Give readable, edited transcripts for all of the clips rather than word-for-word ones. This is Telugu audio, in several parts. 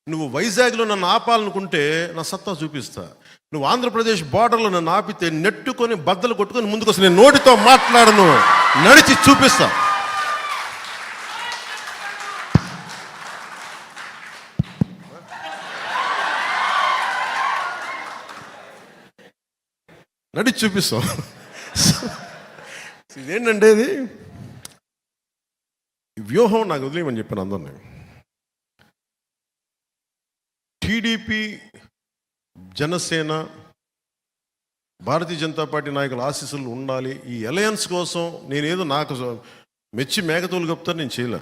నువ్వు వైజాగ్లో నన్ను ఆపాలనుకుంటే నా సత్తా చూపిస్తా. నువ్వు ఆంధ్రప్రదేశ్ బార్డర్లో నన్ను ఆపితే నెట్టుకొని బద్దలు కొట్టుకొని ముందుకు వస్తే నేను నోటితో మాట్లాడను, నడిచి చూపిస్తా. నడిచి చూపిస్తాం. ఇదేంటంటే ఇది వ్యూహం నాకు వదిలేయమని చెప్పాను అందరినీ. టీడీపీ, జనసేన, భారతీయ జనతా పార్టీ నాయకుల ఆశీస్సులు ఉండాలి. ఈ అలయన్స్ కోసం నేనేదో నాకు మెచ్చి మేకతోలు కప్తాను, నేను చేయలే.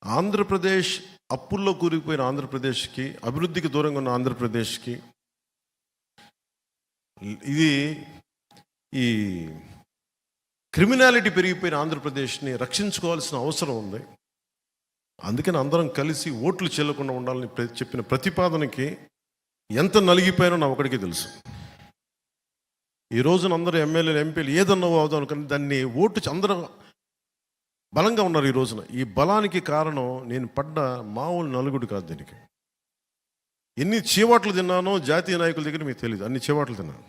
ఆంధ్రప్రదేశ్ అప్పుల్లో కూరుకుపోయిన ఆంధ్రప్రదేశ్కి, అభివృద్ధికి దూరంగా ఉన్న ఆంధ్రప్రదేశ్కి, ఇది ఈ క్రిమినాలిటీ పెరిగిపోయిన ఆంధ్రప్రదేశ్ని రక్షించుకోవాల్సిన అవసరం ఉంది. అందుకని అందరం కలిసి ఓట్లు చెల్లకుండా ఉండాలని చెప్పిన ప్రతిపాదనకి ఎంత నలిగిపోయినా నా ఒకడికి తెలుసు. ఈ రోజున అందరూ ఎమ్మెల్యేలు, ఎంపీలు ఏదన్నా అవుదాం అనుకుని దాన్ని ఓటు అందరూ బలంగా ఉన్నారు ఈ రోజున. ఈ బలానికి కారణం నేను పడ్డ మామూలు నలుగుడు కాదు. దీనికి ఎన్ని చీవాట్లు తిన్నానో జాతీయ నాయకుల దగ్గర మీకు తెలియదు. అన్ని చీవాట్లు తిన్నాను.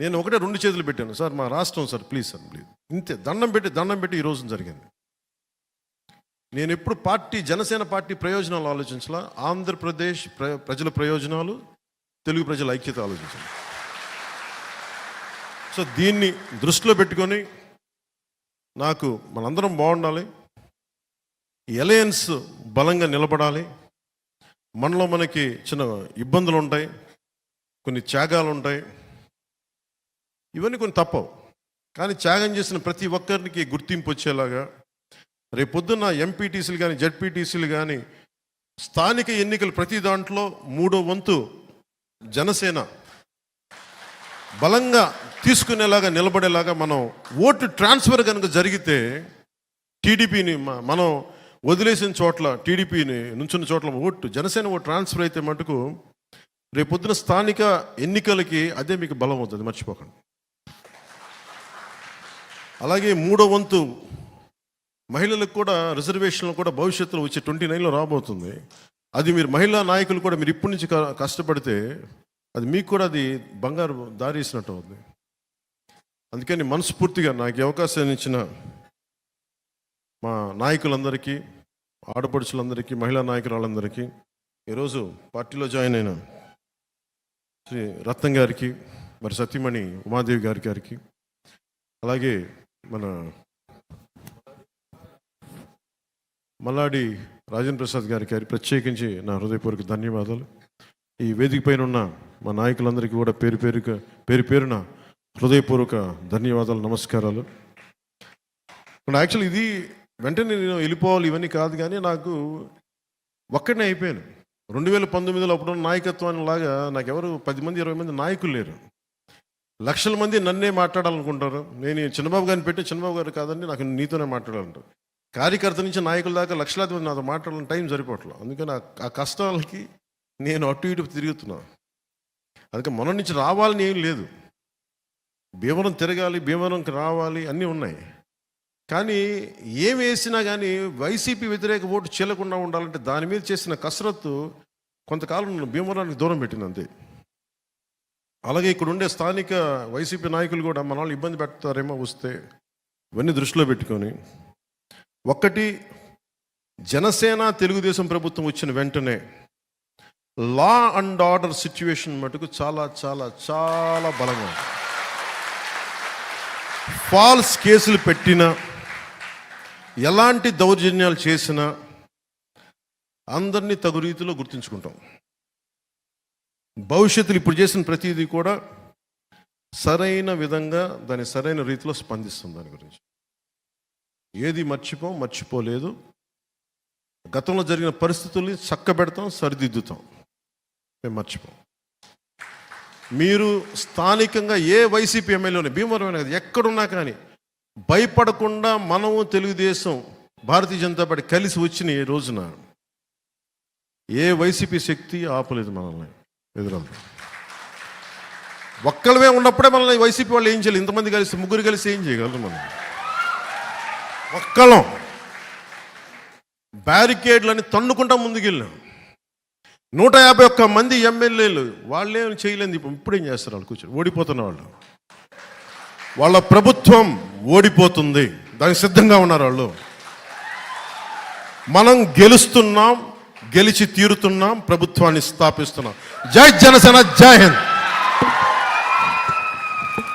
నేను ఒకటే 2 చేతులు పెట్టాను, సార్ మా రాష్ట్రం సార్ ప్లీజ్ సార్ ప్లీజ్, ఇంతే. దండం పెట్టి ఈ రోజున జరిగింది. నేను ఎప్పుడు జనసేన పార్టీ ప్రయోజనాలు ఆలోచించాలా, ఆంధ్రప్రదేశ్ ప్రజల ప్రయోజనాలు, తెలుగు ప్రజల ఐక్యత ఆలోచించాలి. సో దీన్ని దృష్టిలో పెట్టుకొని నాకు మనందరం బాగుండాలి, ఈ అలయన్స్ బలంగా నిలబడాలి. మనలో మనకి చిన్న ఇబ్బందులు ఉంటాయి, కొన్ని త్యాగాలు ఉంటాయి, ఇవన్నీ కొన్ని తప్పవు. కానీ త్యాగం చేసిన ప్రతి ఒక్కరికి గుర్తింపు వచ్చేలాగా రేపొద్దున్న ఎంపీటీసీలు కానీ, జడ్పీటీసీలు కానీ, స్థానిక ఎన్నికలు ప్రతి దాంట్లో 3వ వంతు జనసేన బలంగా తీసుకునేలాగా నిలబడేలాగా మనం ఓటు ట్రాన్స్ఫర్ కనుక జరిగితే టీడీపీని మనం వదిలేసిన చోట్ల, టీడీపీని నుంచున్న చోట్ల ఓటు జనసేన ఓటు ట్రాన్స్ఫర్ అయితే మటుకు రేపొద్దున స్థానిక ఎన్నికలకి అదే మీకు బలం అవుతుంది, మర్చిపోకండి. అలాగే 3వ వంతు మహిళలకు కూడా రిజర్వేషన్లు కూడా భవిష్యత్తులో వచ్చే 29లో రాబోతుంది. అది మీరు మహిళా నాయకులు కూడా మీరు ఇప్పటి నుంచి కష్టపడితే అది మీకు కూడా అది బంగారు దారి వేసినట్టు అవుతుంది. అందుకని మనస్ఫూర్తిగా నాకు అవకాశం ఇచ్చిన మా నాయకులందరికీ, ఆడపడుచులందరికీ, మహిళా నాయకురాలందరికీ, ఈరోజు పార్టీలో జాయిన్ అయిన శ్రీ రత్నం గారికి, మరి సతీమణి ఉమాదేవి గారికి, అలాగే మన మల్లాడి రాజేంద్ర ప్రసాద్ గారికి ప్రత్యేకించి నా హృదయపూర్వక ధన్యవాదాలు. ఈ వేదిక పైన ఉన్న మా నాయకులందరికీ కూడా పేరు పేరున హృదయపూర్వక ధన్యవాదాలు, నమస్కారాలు. యాక్చువల్లీ ఇది వెంటనే నేను వెళ్ళిపోవాలి ఇవన్నీ కాదు, కానీ నాకు ఒక్కడనే అయిపోయాను. 2019లో అప్పుడు నాయకత్వాన్ని లాగా నాకెవరు 10 మంది 20 మంది నాయకులు లేరు. లక్షల మంది నన్నే మాట్లాడాలనుకుంటారు. నేను చిన్నబాబు గారిని పెట్టి, చిన్నబాబు గారు కాదండి నాకు నీతోనే మాట్లాడాలంటారు. కార్యకర్త నుంచి నాయకుల దాకా లక్షలాది మంది నాతో మాట్లాడాలని టైం సరిపోవట్లేదు. అందుకని ఆ కష్టాలకి నేను అటు ఇటు తిరుగుతున్నాను. అందుకే మొన్న నుంచి రావాలని ఏం లేదు, భీమవరం తిరగాలి, భీమవరంకి రావాలి, అన్నీ ఉన్నాయి. కానీ ఏం వేసినా కానీ వైసీపీ వ్యతిరేక ఓటు చెల్లకుండా ఉండాలంటే దాని మీద చేసిన కసరత్తు కొంతకాలం భీమవరానికి దూరం పెట్టింది, అంతే. అలాగే ఇక్కడ ఉండే స్థానిక వైసీపీ నాయకులు కూడా మన వాళ్ళు ఇబ్బంది పెడతారేమో వస్తే ఇవన్నీ దృష్టిలో పెట్టుకొని, ఒక్కటి జనసేన తెలుగుదేశం ప్రభుత్వం వచ్చిన వెంటనే లా అండ్ ఆర్డర్ సిచ్యువేషన్ మటుకు చాలా చాలా చాలా బలంగా, ఫాల్స్ కేసులు పెట్టినా, ఎలాంటి దౌర్జన్యాలు చేసినా అందరినీ తగు రీతిలో గుర్తించుకుంటాం. భవిష్యత్తులో ఇప్పుడు చేసిన ప్రతిదీ కూడా సరైన విధంగా దాని సరైన రీతిలో స్పందిస్తుంది. దాని గురించి ఏది మర్చిపోలేదు. గతంలో జరిగిన పరిస్థితుల్ని చక్కబెడతాం, సరిదిద్దుతాం, మేము మర్చిపోం. మీరు స్థానికంగా ఏ వైసీపీ ఎమ్మెల్యేని, భీమవరం కదా ఎక్కడున్నా కానీ భయపడకుండా మనము తెలుగుదేశం, భారతీయ జనతా పార్టీ కలిసి వచ్చిన ఈ రోజున ఏ వైసీపీ శక్తి ఆపలేదు మనల్ని. ఎదురదు ఒక్కళ్ళమే ఉన్నప్పుడే మనల్ని వైసీపీ వాళ్ళు ఏం చేయలేదు. ఇంతమంది కలిసి, ముగ్గురు కలిసి ఏం చేయగలరు? మనం ఒక్కళ్ళం బ్యారికేడ్లని తన్నుకుంటా ముందుకెళ్ళాం. 151 మంది ఎమ్మెల్యేలు వాళ్ళేం చేయలేదు. ఇప్పుడేం చేస్తారు? వాళ్ళు కూర్చొని ఓడిపోతున్న వాళ్ళు. వాళ్ళ ప్రభుత్వం ఓడిపోతుంది, దానికి సిద్ధంగా ఉన్నారు వాళ్ళు. మనం గెలుస్తున్నాం, గెలిచి తీరుతున్నాం, ప్రభుత్వాన్ని స్థాపిస్తున్నాం. జై జనసేన, జై హింద్.